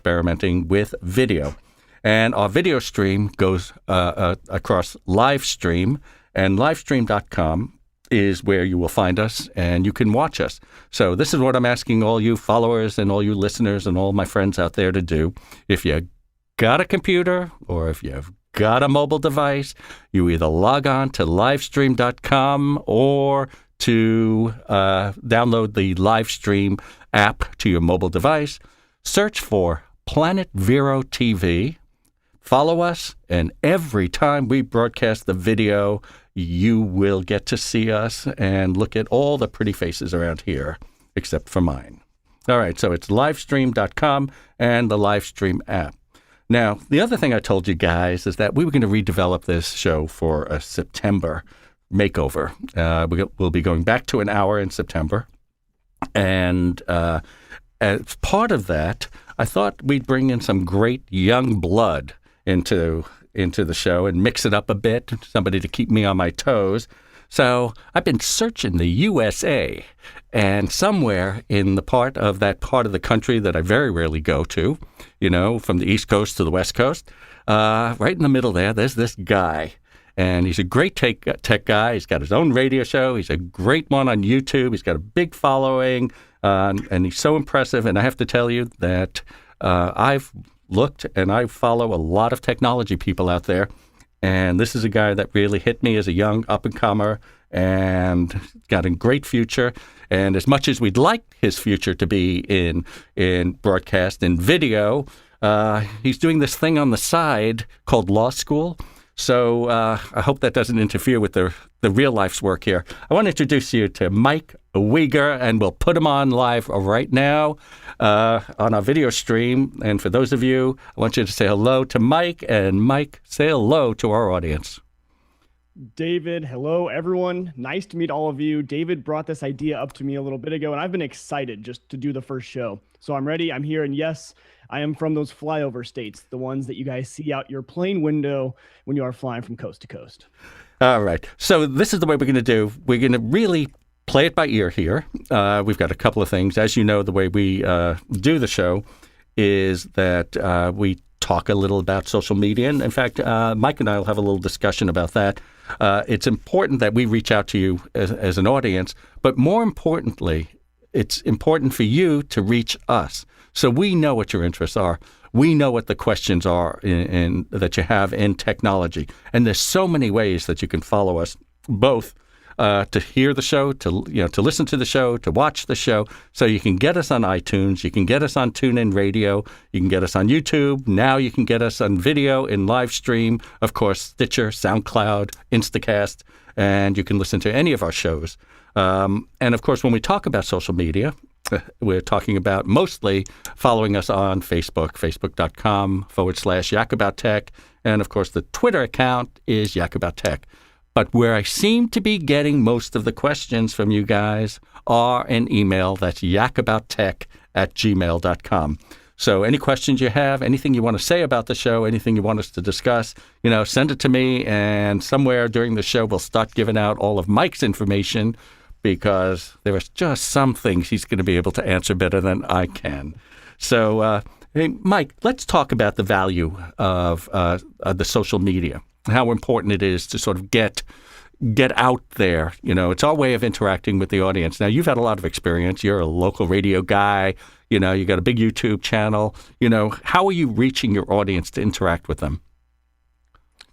experimenting with video. And our video stream goes across Livestream, and livestream.com is where you will find us, and you can watch us. So this is what I'm asking all you followers and all you listeners and all my friends out there to do. If you got a computer or if you've got a mobile device, you either log on to livestream.com or to download the Livestream app to your mobile device. Search for Planet Vero TV. Follow us, and every time we broadcast the video, you will get to see us and look at all the pretty faces around here, except for mine. All right, so it's livestream.com and the Livestream app. Now, the other thing I told you guys is that we were going to redevelop this show for a September makeover. We'll be going back to an hour in September. And as part of that, I thought we'd bring in some great young blood into the show and mix it up a bit, somebody to keep me on my toes. So I've been searching the USA, and somewhere in the part of the country that I very rarely go to, from the East Coast to the West Coast, right in the middle there's this guy. And he's a great tech guy. He's got his own radio show. He's a great one on YouTube. He's got a big following, and he's so impressive. And I have to tell you that I've looked, and I follow a lot of technology people out there. And this is a guy that really hit me as a young up-and-comer and got a great future. And as much as we'd like his future to be in broadcast and video, he's doing this thing on the side called law school. So I hope that doesn't interfere with the real life's work here. I want to introduce you to Mike Uyghur, and we'll put him on live right now on our video stream. And for those of you, I want you to say hello to Mike, and Mike, say hello to our audience. David, hello, everyone. Nice to meet all of you. David brought this idea up to me a little bit ago, and I've been excited just to do the first show. So I'm ready. I'm here. And yes, I am from those flyover states, the ones that you guys see out your plane window when you are flying from coast to coast. All right. So this is the way we're going to do. We're going to really play it by ear here. We've got a couple of things. As you know, the way we do the show is that we talk a little about social media. And in fact, Mike and I will have a little discussion about that. It's important that we reach out to you as an audience, but more importantly, it's important for you to reach us. So we know what your interests are. We know what the questions are that you have in technology. And there's so many ways that you can follow us, both to hear the show, to listen to the show, to watch the show. So you can get us on iTunes, you can get us on TuneIn Radio, you can get us on YouTube. Now you can get us on video in live stream, of course, Stitcher, SoundCloud, Instacast, and you can listen to any of our shows. And of course, when we talk about social media, we're talking about mostly following us on Facebook, facebook.com/YakAboutTech. And of course, the Twitter account is YakAboutTech. But where I seem to be getting most of the questions from you guys are an email that's yakabouttech@gmail.com. So any questions you have, anything you want to say about the show, anything you want us to discuss, send it to me. And somewhere during the show, we'll start giving out all of Mike's information, because there are just some things he's going to be able to answer better than I can. So, hey, Mike, let's talk about the value of the social media, how important it is to sort of get out there. It's our way of interacting with the audience. Now, you've had a lot of experience. You're a local radio guy. You got a big YouTube channel. How are you reaching your audience to interact with them?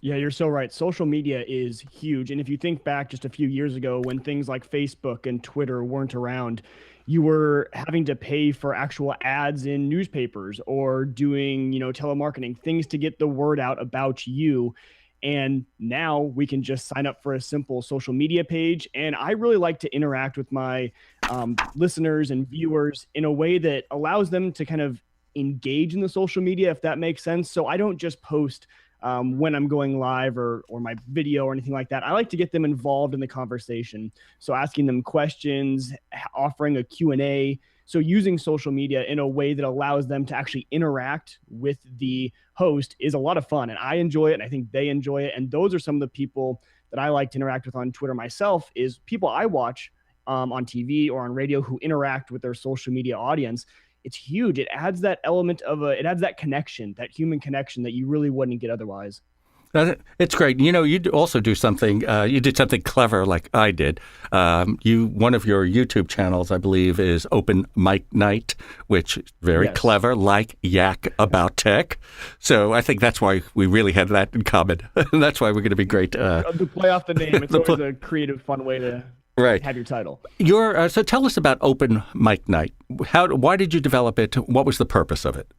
Yeah, you're so right. Social media is huge. And if you think back just a few years ago when things like Facebook and Twitter weren't around, you were having to pay for actual ads in newspapers or doing, telemarketing, things to get the word out about you. And now we can just sign up for a simple social media page. And I really like to interact with my listeners and viewers in a way that allows them to kind of engage in the social media, if that makes sense. So I don't just post when I'm going live or my video or anything like that. I like to get them involved in the conversation. So asking them questions, offering a Q&A. So using social media in a way that allows them to actually interact with the host is a lot of fun. And I enjoy it, and I think they enjoy it. And those are some of the people that I like to interact with on Twitter myself, is people I watch on TV or on radio who interact with their social media audience. it's huge. It adds that element of it adds that connection, that human connection that you really wouldn't get otherwise. It's great. You know, you also do something. You did something clever, like I did. One of your YouTube channels, I believe, is Open Mic Night, which is very clever, like Yak About Tech. So I think that's why we really had that in common. That's why we're going to be great. To play off the name, it's always a creative, fun way to have your title. So tell us about Open Mic Night. Why did you develop it? What was the purpose of it?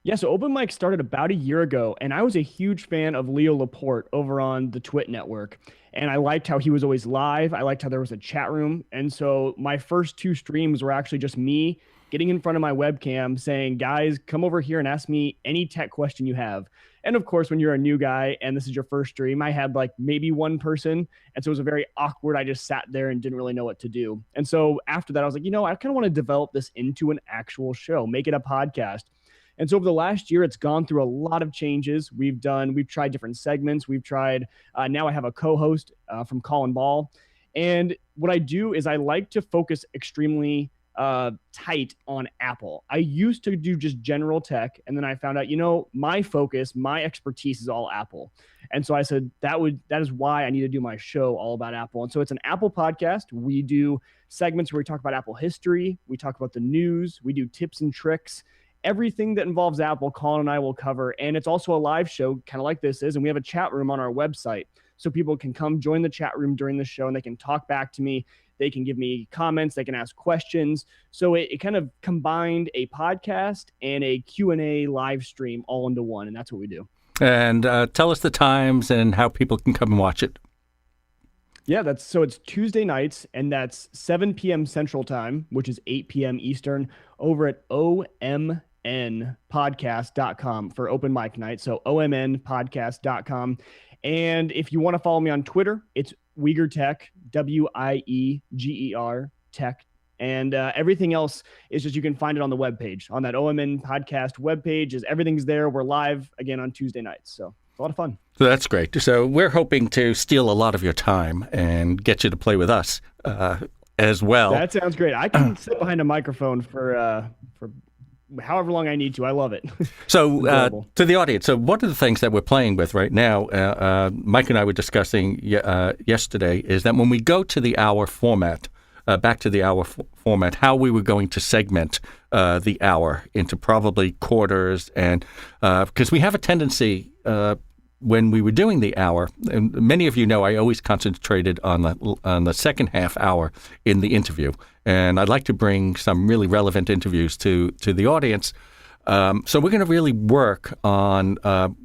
Yeah, so Open Mic started about a year ago, and I was a huge fan of Leo Laporte over on the Twit network. And I liked how he was always live. I liked how there was a chat room. And so my first 2 streams were actually just me getting in front of my webcam saying, guys, come over here and ask me any tech question you have. And of course, when you're a new guy and this is your first stream, I had like maybe 1 person. And so it was a very awkward. I just sat there and didn't really know what to do. And so after that, I was like, I kind of want to develop this into an actual show, make it a podcast. And so over the last year, it's gone through a lot of changes. We've tried different segments. Now I have a co-host from Colin Ball. And what I do is I like to focus extremely tight on Apple. I used to do just general tech. And then I found out, my focus, my expertise is all Apple. And so I said, that is why I need to do my show all about Apple. And so it's an Apple podcast. We do segments where we talk about Apple history. We talk about the news. We do tips and tricks. Everything that involves Apple, Colin and I will cover. And it's also a live show, kind of like this is. And we have a chat room on our website. So people can come join the chat room during the show and they can talk back to me. They can give me comments. They can ask questions. So it kind of combined a podcast and a Q&A live stream all into one. And that's what we do. And tell us the times and how people can come and watch it. Yeah, it's Tuesday nights, and that's 7 p.m. Central Time, which is 8 p.m. Eastern, over at omnpodcast.com for Open Mic Night. So omnpodcast.com. And if you want to follow me on Twitter, it's Uyghur Tech, Wieger Tech. And everything else is just, you can find it on the webpage. On that OMN podcast webpage, everything's there. We're live again on Tuesday nights. So it's a lot of fun. So that's great. So we're hoping to steal a lot of your time and get you to play with us as well. That sounds great. I can sit behind a microphone for however long I need to. I love it. So to the audience, so one of the things that we're playing with right now, Mike and I were discussing yesterday, is that when we go to the hour format, back to the hour format, how we were going to segment the hour into probably quarters, and because we have a tendency when we were doing the hour, and many of you know I always concentrated on the second half hour in the interview, and I'd like to bring some really relevant interviews to the audience. So we're going to really work on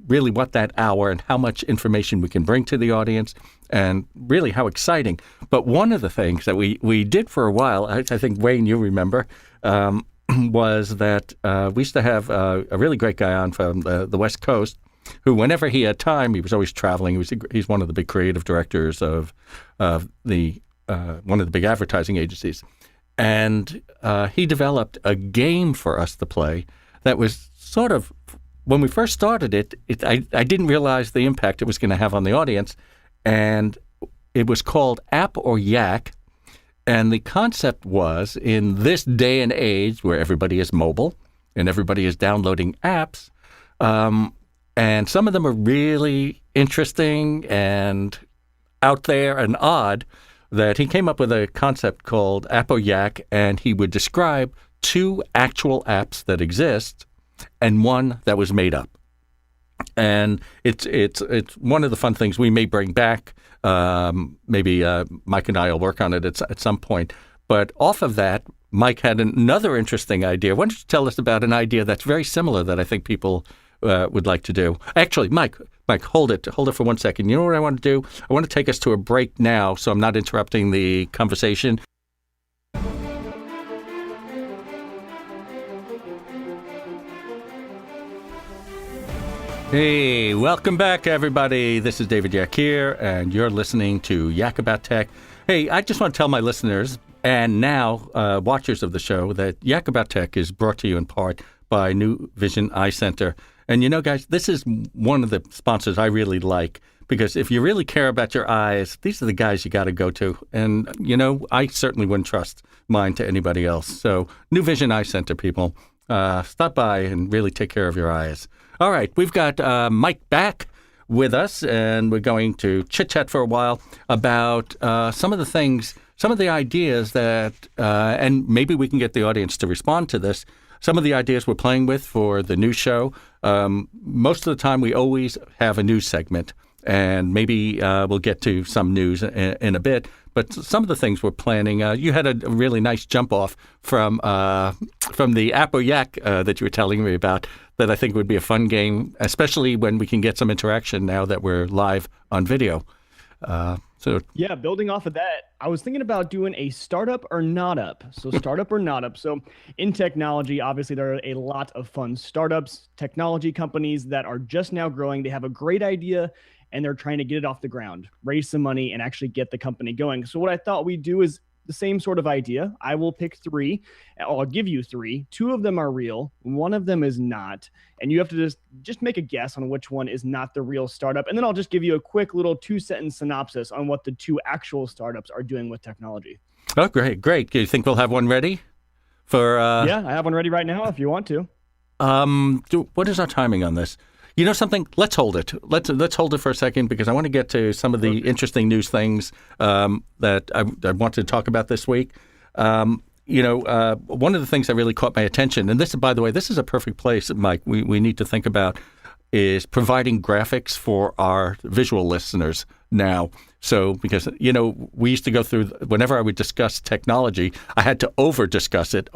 really what that hour and how much information we can bring to the audience, and really how exciting. But one of the things that we did for a while, I think, Wayne, you remember, was that we used to have a really great guy on from the West Coast, who, whenever he had time, he was always traveling. He's one of the big creative directors of the one of the big advertising agencies. And he developed a game for us to play that was sort of, when we first started I didn't realize the impact it was going to have on the audience. And it was called App or Yak. And the concept was, in this day and age where everybody is mobile and everybody is downloading apps, and some of them are really interesting and out there and odd, that he came up with a concept called App or Yak, and he would describe 2 actual apps that exist and one that was made up. And it's one of the fun things we may bring back. Maybe Mike and I will work on it at some point. But off of that, Mike had another interesting idea. Why don't you tell us about an idea that's very similar that I think people would like to do? Actually, Mike, hold it for 1 second. You know what I want to do? I want to take us to a break now, so I'm not interrupting the conversation. Hey, welcome back, everybody. This is David Yak here, and you're listening to Yak About Tech. Hey, I just want to tell my listeners and now watchers of the show that Yak About Tech is brought to you in part by New Vision Eye Center. And you know, guys, this is one of the sponsors I really like because if you really care about your eyes, these are the guys you got to go to. And, I certainly wouldn't trust mine to anybody else. So New Vision Eye Center, people, stop by and really take care of your eyes. All right, we've got Mike back with us, and we're going to chit-chat for a while about some of the ideas that, and maybe we can get the audience to respond to this, some of the ideas we're playing with for the new show. Most of the time, we always have a news segment, and maybe we'll get to some news in a bit. But some of the things we're planning, you had a really nice jump off from the App or Yak that you were telling me about that I think would be a fun game, especially when we can get some interaction now that we're live on video. Yeah, building off of that, I was thinking about doing a startup or not up. So startup or not up. So in technology, obviously, there are a lot of fun startups, technology companies that are just now growing. They have a great idea and they're trying to get it off the ground, raise some money, and actually get the company going. So what I thought we'd do is the same sort of idea. I will pick three. I'll give you three. Two of them are real. One of them is not. And you have to just make a guess on which one is not the real startup. And then I'll just give you a quick little 2-sentence synopsis on what the two actual startups are doing with technology. Oh, great. Do you think we'll have one ready? Yeah, I have one ready right now if you want to. What is our timing on this? You know something? Let's hold it. Let's hold it for a second because I want to get to some of the interesting news things that I want to talk about this week. One of the things that really caught my attention, and this, by the way, this is a perfect place, Mike, we need to think about, is providing graphics for our visual listeners now. So because, we used to go through, whenever I would discuss technology, I had to over-discuss it,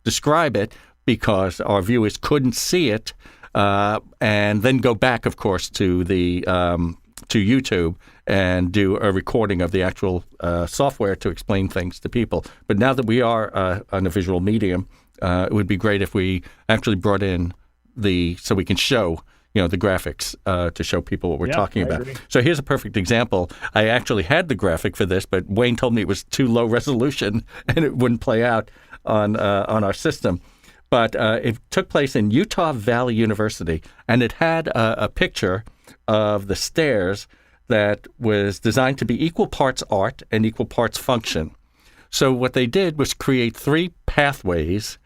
describe it because our viewers couldn't see it. And then go back, of course, to the to YouTube and do a recording of the actual software to explain things to people. But now that we are on a visual medium, it would be great if we actually brought in so we can show the graphics to show people what we're talking about. Agree. So here's a perfect example. I actually had the graphic for this, but Wayne told me it was too low resolution and it wouldn't play out on our system. But it took place in Utah Valley University, and it had a picture of the stairs that was designed to be equal parts art and equal parts function. So what they did was create three pathways,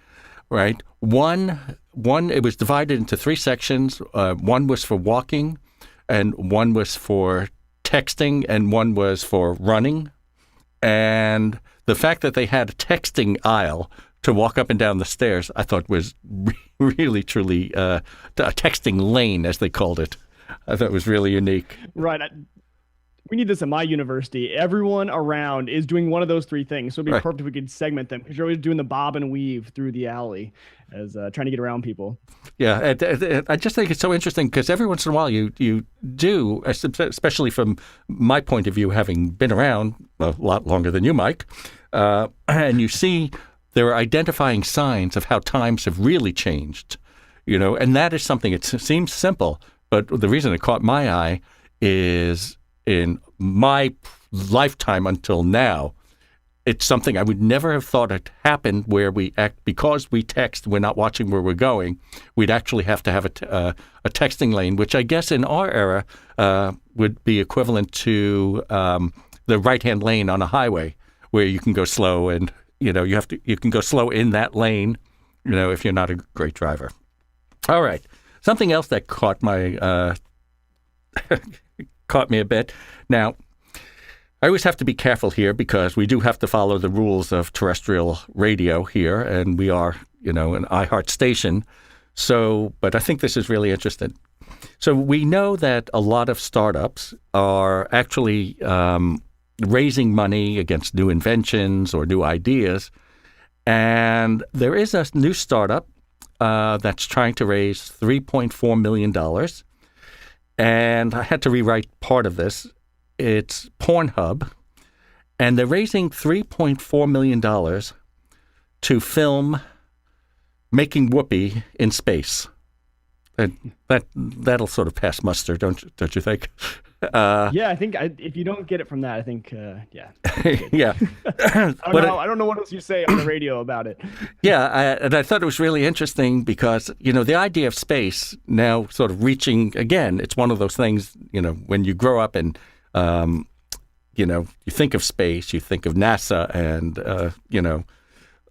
right? One, it was divided into three sections. One was for walking, and one was for texting, and one was for running. And the fact that they had a texting aisle to walk up and down the stairs, I thought was really, truly a texting lane, as they called it. I thought it was really unique. Right. We need this at my university. Everyone around is doing one of those three things. So it'd be perfect if we could segment them because you're always doing the bob and weave through the alley as trying to get around people. Yeah, I just think it's so interesting because every once in a while you do, especially from my point of view, having been around a lot longer than you, Mike, and you see there are identifying signs of how times have really changed, and that is something, it seems simple, but the reason it caught my eye is in my lifetime until now, it's something I would never have thought had happened where because we text, we're not watching where we're going, we'd actually have to have a texting lane, which I guess in our era would be equivalent to the right-hand lane on a highway where you can go slow and you can go slow in that lane, if you're not a great driver. All right. Something else that caught me a bit. Now, I always have to be careful here because we do have to follow the rules of terrestrial radio here, and we are, an iHeart station. But I think this is really interesting. So we know that a lot of startups are actually raising money against new inventions or new ideas. And there is a new startup that's trying to raise $3.4 million. And I had to rewrite part of this. It's Pornhub. And they're raising $3.4 million to film making whoopee in space. And that'll sort of pass muster, don't you think? Yeah, I think if you don't get it from that, I think yeah. Yeah. But I don't know what else you say on the radio about it. yeah, and I thought it was really interesting because, the idea of space now sort of reaching, again, it's one of those things, when you grow up and, you think of space, you think of NASA and,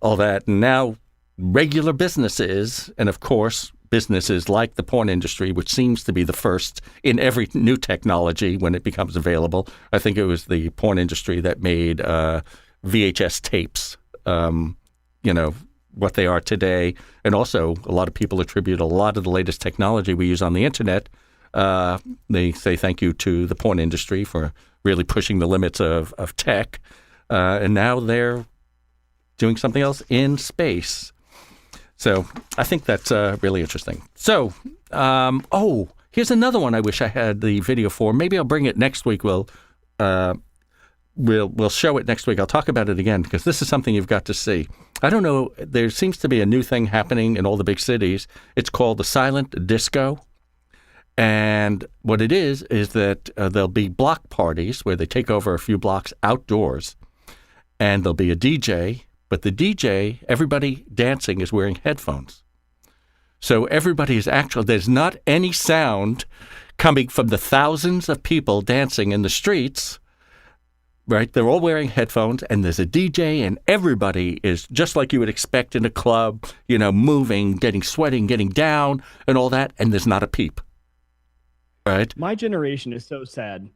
all that. And now regular businesses, and of course, businesses like the porn industry, which seems to be the first in every new technology when it becomes available. I think it was the porn industry that made VHS tapes, what they are today. And also, a lot of people attribute a lot of the latest technology we use on the internet. They say thank you to the porn industry for really pushing the limits of tech. And now they're doing something else in space. So I think that's really interesting. So, here's another one I wish I had the video for. Maybe I'll bring it next week. We'll show it next week. I'll talk about it again because this is something you've got to see. I don't know. There seems to be a new thing happening in all the big cities. It's called the silent disco. And what it is that there'll be block parties where they take over a few blocks outdoors, and there'll be a DJ. But the DJ, everybody dancing is wearing headphones. So everybody is there's not any sound coming from the thousands of people dancing in the streets, right? They're all wearing headphones, and there's a DJ, and everybody is just like you would expect in a club, moving, sweating, getting down, and all that, and there's not a peep. Right. My generation is so sad.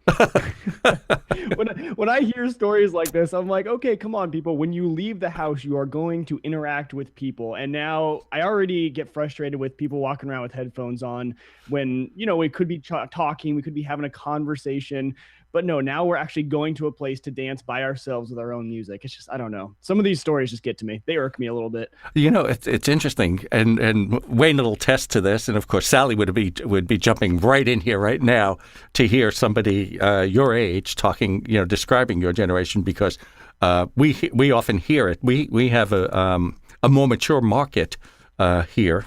When I hear stories like this, I'm like, okay, come on, people. When you leave the house, you are going to interact with people. And now I already get frustrated with people walking around with headphones on when, we could be talking, we could be having a conversation. But no, now we're actually going to a place to dance by ourselves with our own music. It's just, I don't know. Some of these stories just get to me. They irk me a little bit. It's interesting. And Wayne will attest to this. And of course, Sally would be jumping right in here right now to hear somebody your age talking, describing your generation, because we often hear it. We have a more mature market here.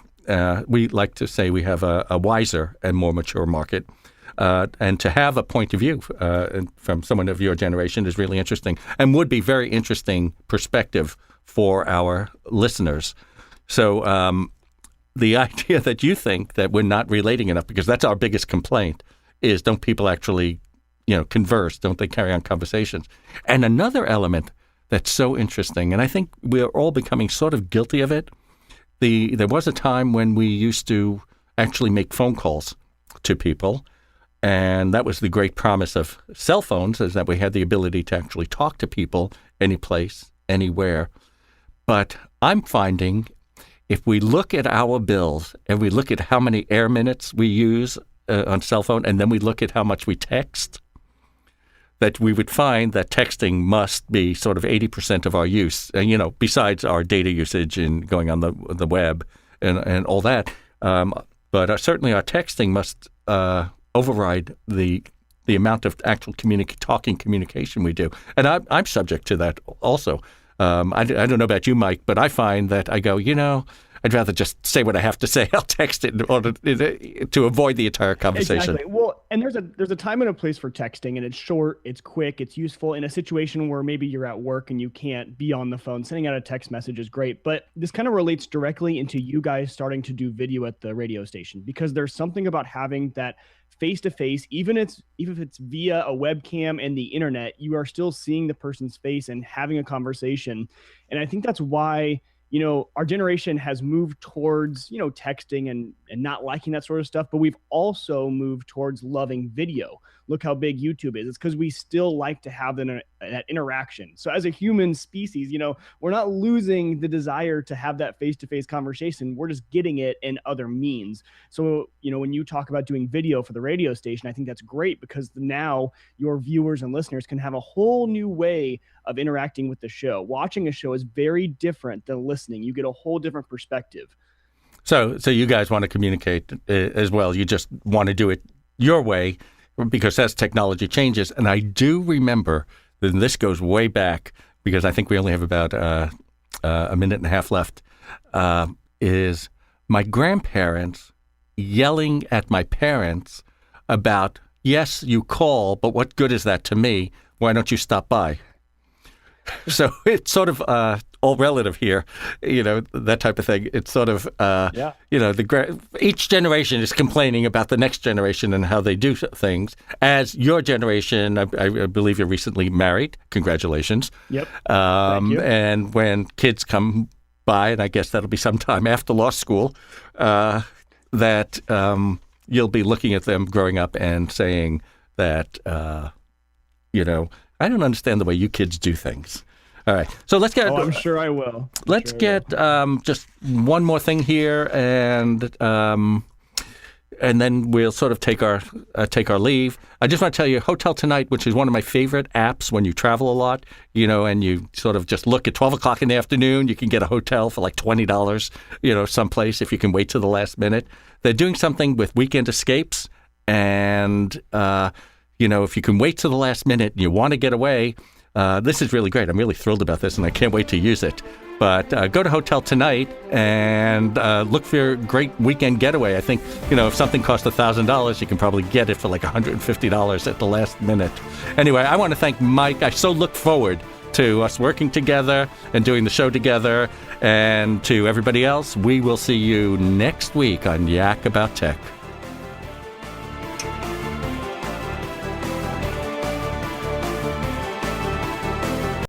We like to say we have a wiser and more mature market. And to have a point of view from someone of your generation is really interesting and would be very interesting perspective for our listeners. So the idea that you think that we're not relating enough, because that's our biggest complaint, is don't people actually, converse? Don't they carry on conversations? And another element that's so interesting, and I think we're all becoming sort of guilty of it. There was a time when we used to actually make phone calls to people. And that was the great promise of cell phones, is that we had the ability to actually talk to people any place, anywhere. But I'm finding if we look at our bills and we look at how many air minutes we use on cell phone, and then we look at how much we text, that we would find that texting must be sort of 80% of our use, besides our data usage and going on the web and all that. But certainly our texting must override the amount of actual talking communication we do. And I'm subject to that also. I don't know about you, Mike, but I find that I go, I'd rather just say what I have to say. I'll text it in order to avoid the entire conversation. Exactly. Well, and there's a time and a place for texting, and it's short, it's quick, it's useful in a situation where maybe you're at work and you can't be on the phone. Sending out a text message is great, but this kind of relates directly into you guys starting to do video at the radio station, because there's something about having that face-to-face, even if it's via a webcam and the internet, you are still seeing the person's face and having a conversation. And I think that's why our generation has moved towards, texting and not liking that sort of stuff, but we've also moved towards loving video. Look how big YouTube is. It's because we still like to have that interaction. So as a human species, we're not losing the desire to have that face-to-face conversation. We're just getting it in other means. So, when you talk about doing video for the radio station, I think that's great, because now your viewers and listeners can have a whole new way of interacting with the show. Watching a show is very different than listening. You get a whole different perspective. So you guys want to communicate as well. You just want to do it your way, because as technology changes. And I do remember, and this goes way back, because I think we only have about a minute and a half left, is my grandparents yelling at my parents about yes, you call, but what good is that to me? Why don't you stop by? So it's sort of all relative here, that type of thing. It's sort of, each generation is complaining about the next generation and how they do things. As your generation, I believe you're recently married. Congratulations. Yep. Thank you. And when kids come by, and I guess that'll be sometime after law school, that you'll be looking at them growing up and saying that, I don't understand the way you kids do things. All right. So let's get... I'm sure I will. Let's get just one more thing here, and then we'll sort of take our leave. I just want to tell you, Hotel Tonight, which is one of my favorite apps when you travel a lot, and you sort of just look at 12 o'clock in the afternoon, you can get a hotel for like $20, someplace if you can wait to the last minute. They're doing something with weekend escapes, and if you can wait to the last minute and you want to get away, this is really great. I'm really thrilled about this, and I can't wait to use it. But go to Hotel Tonight and look for your great weekend getaway. I think, if something costs $1,000, you can probably get it for like $150 at the last minute. Anyway, I want to thank Mike. I so look forward to us working together and doing the show together. And to everybody else, we will see you next week on Yak About Tech.